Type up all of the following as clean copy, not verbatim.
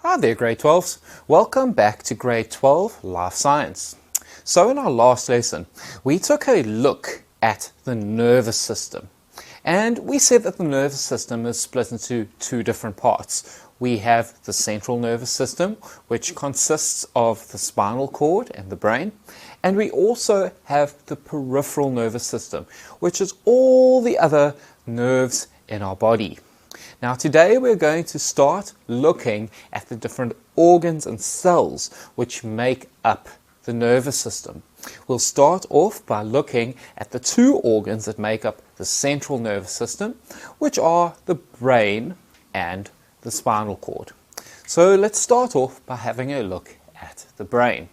Hi there, Grade 12s. Welcome back to Grade 12 Life Science. So in our last lesson, we took a look at the nervous system. And we said that the nervous system is split into two different parts. We have the central nervous system, which consists of the spinal cord and the brain. And we also have the peripheral nervous system, which is all the other nerves in our body. Now today we're going to start looking at the different organs and cells which make up the nervous system. We'll start off by looking at the two organs that make up the central nervous system, which are the brain and the spinal cord. So let's start off by having a look at the brain.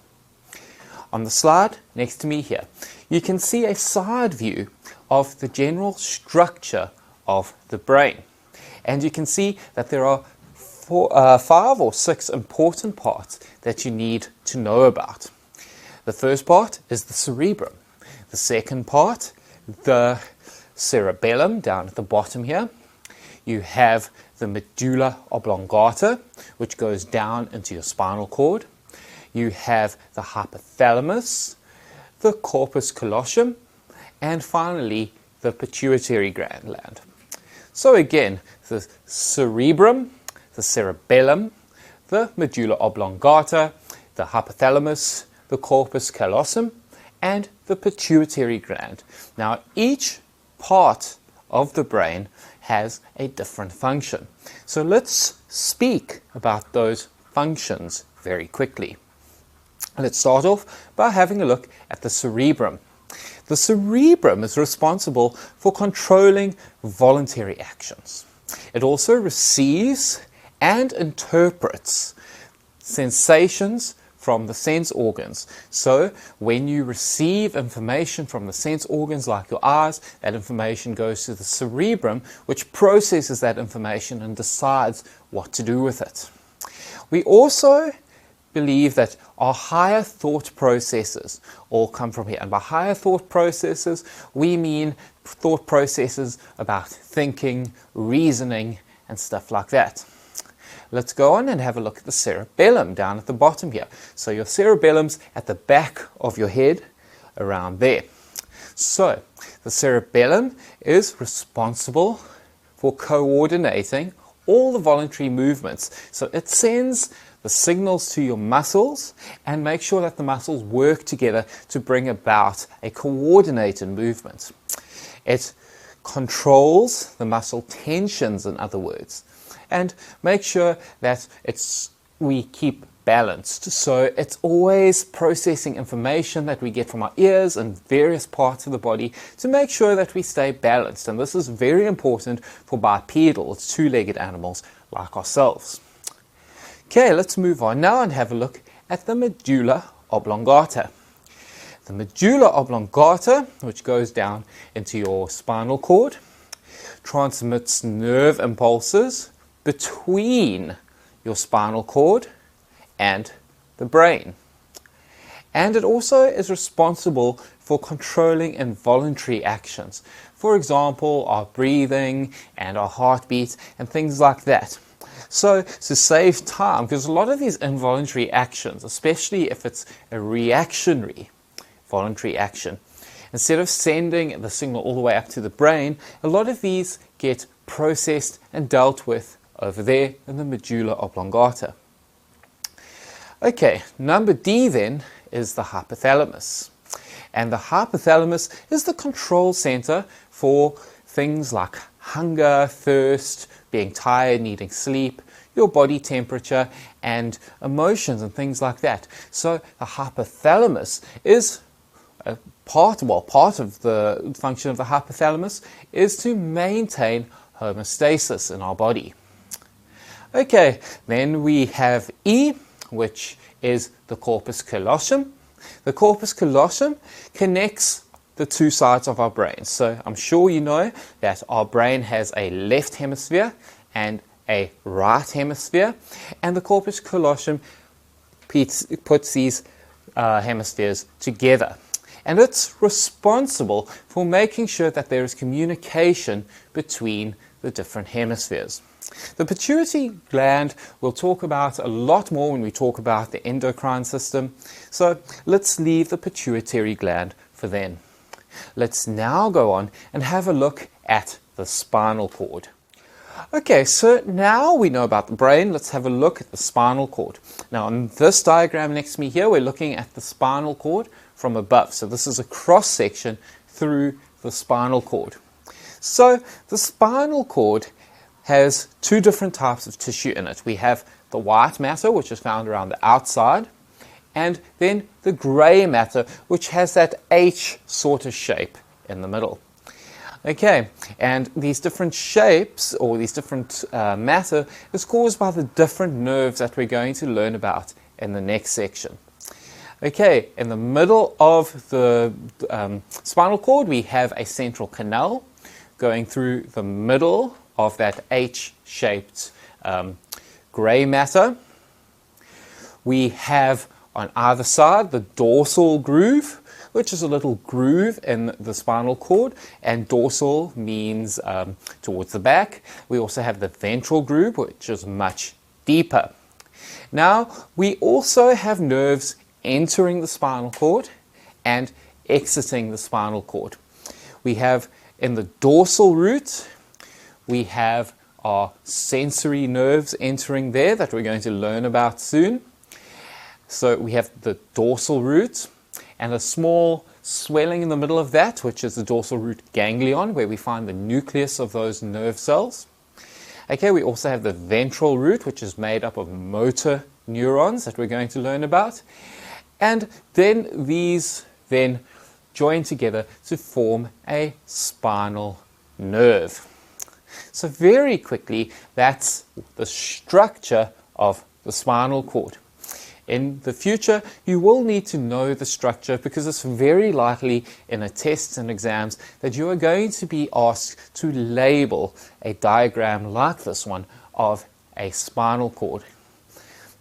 On the slide next to me here, you can see a side view of the general structure of the brain. And you can see that there are 5 or 6 important parts that you need to know about. The first part is the cerebrum. The second part, the cerebellum down at the bottom here. You have the medulla oblongata, which goes down into your spinal cord. You have the hypothalamus, the corpus callosum, and finally the pituitary gland. So again, the cerebrum, the cerebellum, the medulla oblongata, the hypothalamus, the corpus callosum, and the pituitary gland. Now, each part of the brain has a different function. So let's speak about those functions very quickly. Let's start off by having a look at the cerebrum. The cerebrum is responsible for controlling voluntary actions. It also receives and interprets sensations from the sense organs. So when you receive information from the sense organs like your eyes, that information goes to the cerebrum, which processes that information and decides what to do with it. We also believe that our higher thought processes all come from here. And by higher thought processes, we mean thought processes about thinking, reasoning, and stuff like that. Let's go on and have a look at the cerebellum down at the bottom here. So your cerebellum's at the back of your head, around there. So the cerebellum is responsible for coordinating all the voluntary movements. So it sends the signals to your muscles and make sure that the muscles work together to bring about a coordinated movement. It controls the muscle tensions, in other words, and make sure that we keep balanced. So it's always processing information that we get from our ears and various parts of the body to make sure that we stay balanced. And this is very important for bipedal, it's two-legged animals like ourselves. Okay, let's move on now and have a look at the medulla oblongata. The medulla oblongata, which goes down into your spinal cord, transmits nerve impulses between your spinal cord and the brain. And it also is responsible for controlling involuntary actions. For example, our breathing and our heartbeat and things like that. So to save time, because a lot of these involuntary actions, especially if it's a reactionary voluntary action, instead of sending the signal all the way up to the brain, a lot of these get processed and dealt with over there in the medulla oblongata. Okay, number D then is the hypothalamus. And the hypothalamus is the control center for things like hunger, thirst, being tired, needing sleep, your body temperature, and emotions and things like that. So the hypothalamus is part of the function of the hypothalamus is to maintain homeostasis in our body. Okay, then we have E, which is the corpus callosum. The corpus callosum connects the two sides of our brain. So I'm sure you know that our brain has a left hemisphere and a right hemisphere, and the corpus callosum puts these hemispheres together. And it's responsible for making sure that there is communication between the different hemispheres. The pituitary gland we'll talk about a lot more when we talk about the endocrine system, so let's leave the pituitary gland for then. Let's now go on and have a look at the spinal cord. Okay, so now we know about the brain, let's have a look at the spinal cord. Now on this diagram next to me here, we're looking at the spinal cord from above. So this is a cross section through the spinal cord. So the spinal cord has two different types of tissue in it. We have the white matter, which is found around the outside, and then the grey matter, which has that H sort of shape in the middle. Okay, and these different shapes, or these different matter, is caused by the different nerves that we're going to learn about in the next section. Okay, in the middle of the spinal cord, we have a central canal going through the middle of that H-shaped grey matter. We have on either side the dorsal groove, which is a little groove in the spinal cord, and dorsal means towards the back. We also have the ventral groove, which is much deeper. Now, we also have nerves entering the spinal cord and exiting the spinal cord. We have in the dorsal root, we have our sensory nerves entering there that we're going to learn about soon. So we have the dorsal root and a small swelling in the middle of that, which is the dorsal root ganglion, where we find the nucleus of those nerve cells. Okay, we also have the ventral root, which is made up of motor neurons that we're going to learn about. And then these then join together to form a spinal nerve. So very quickly, that's the structure of the spinal cord. In the future, you will need to know the structure because it's very likely in a test and exams that you are going to be asked to label a diagram like this one of a spinal cord.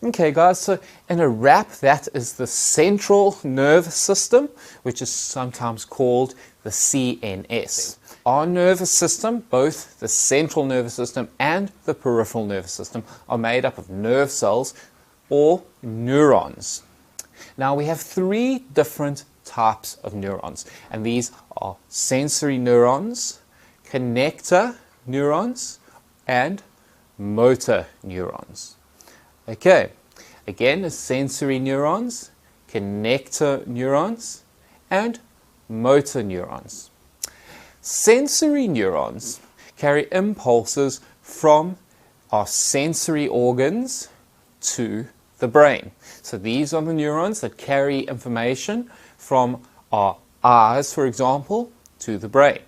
Okay guys, so in a wrap, that is the central nervous system, which is sometimes called the CNS. Our nervous system, both the central nervous system and the peripheral nervous system, are made up of nerve cells or neurons. Now we have three different types of neurons, and these are sensory neurons, connector neurons, and motor neurons. Okay, again, sensory neurons, connector neurons, and motor neurons. Sensory neurons carry impulses from our sensory organs to the brain. So these are the neurons that carry information from our eyes, for example, to the brain,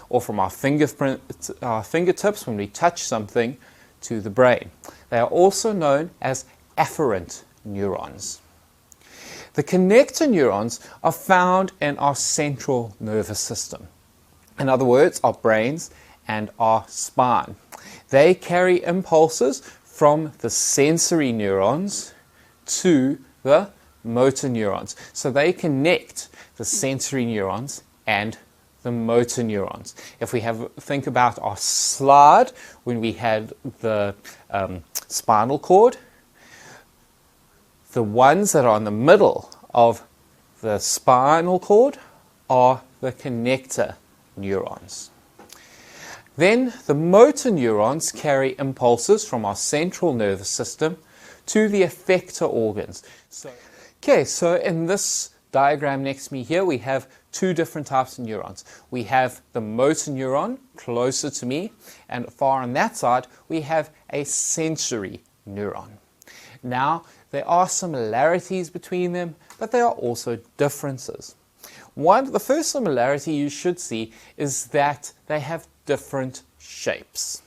or from our fingertips when we touch something to the brain. They are also known as afferent neurons. The connector neurons are found in our central nervous system. In other words, our brains and our spine. They carry impulses from the sensory neurons to the motor neurons. So they connect the sensory neurons and the motor neurons. If we think about our slide when we had the spinal cord, the ones that are in the middle of the spinal cord are the connector neurons. Then the motor neurons carry impulses from our central nervous system to the effector organs. So in this diagram next to me here, we have two different types of neurons. We have the motor neuron closer to me, and far on that side, we have a sensory neuron. Now, there are similarities between them, but there are also differences. The first similarity you should see is that they have different shapes.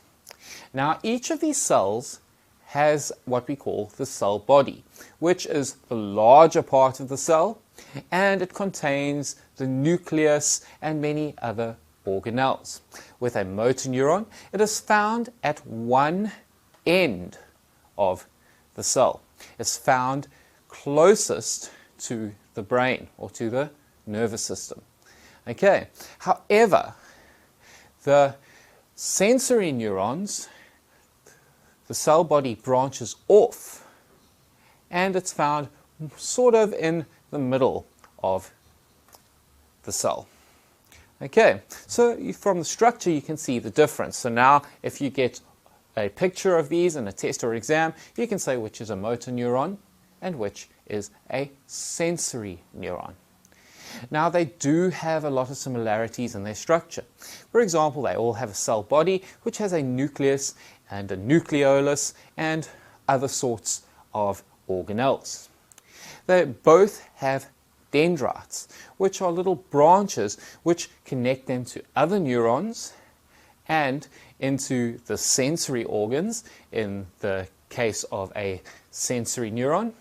Now, each of these cells has what we call the cell body, which is the larger part of the cell, and it contains the nucleus and many other organelles. With a motor neuron, it is found at one end of the cell. It's found closest to the brain or to the nervous system. Okay, however, the sensory neurons the cell body branches off, and it's found sort of in the middle of the cell. Okay, so from the structure you can see the difference. So now if you get a picture of these in a test or exam, you can say which is a motor neuron and which is a sensory neuron. Now they do have a lot of similarities in their structure. For example, they all have a cell body which has a nucleus and a nucleolus and other sorts of organelles. They both have dendrites, which are little branches which connect them to other neurons and into the sensory organs in the case of a sensory neuron,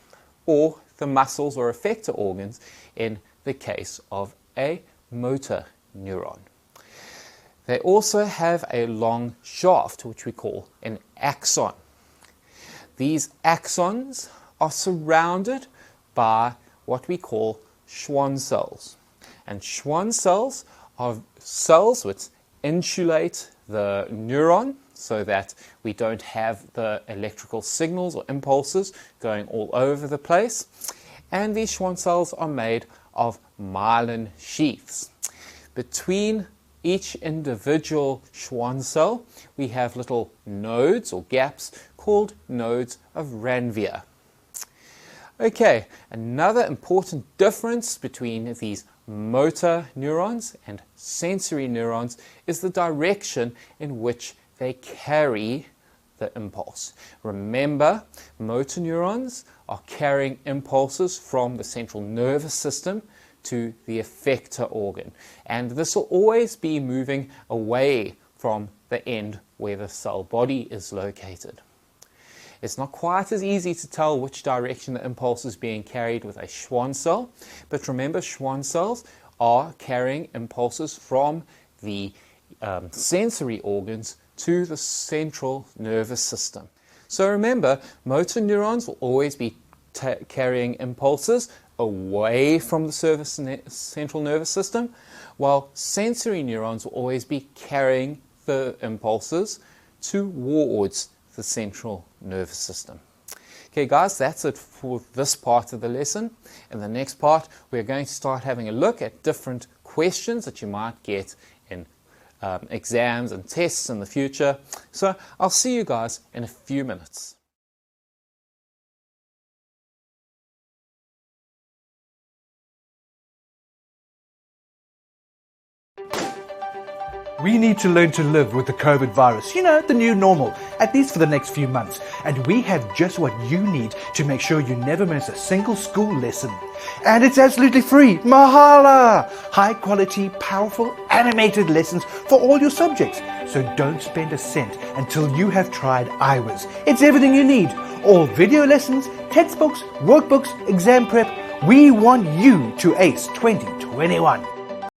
or the muscles or effector organs in the case of a motor neuron. They also have a long shaft, which we call an axon. These axons are surrounded by what we call Schwann cells. And Schwann cells are cells which insulate the neuron so that we don't have the electrical signals or impulses going all over the place. And these Schwann cells are made of myelin sheaths. Between each individual Schwann cell, we have little nodes or gaps called nodes of Ranvier. Okay, another important difference between these motor neurons and sensory neurons is the direction in which they carry the impulse. Remember, motor neurons are carrying impulses from the central nervous system to the effector organ, and this will always be moving away from the end where the cell body is located. It's not quite as easy to tell which direction the impulse is being carried with a Schwann cell, but remember, Schwann cells are carrying impulses from the sensory organs to the central nervous system. So remember, motor neurons will always be carrying impulses away from the central nervous system, while sensory neurons will always be carrying the impulses towards the central nervous system. Okay guys, that's it for this part of the lesson. In the next part, we're going to start having a look at different questions that you might get in exams and tests in the future. So I'll see you guys in a few minutes. We need to learn to live with the COVID virus, the new normal, at least for the next few months. And we have just what you need to make sure you never miss a single school lesson. And it's absolutely free, mahala! High quality, powerful, animated lessons for all your subjects. So don't spend a cent until you have tried iWiz. It's everything you need. All video lessons, textbooks, workbooks, exam prep. We want you to ace 2021.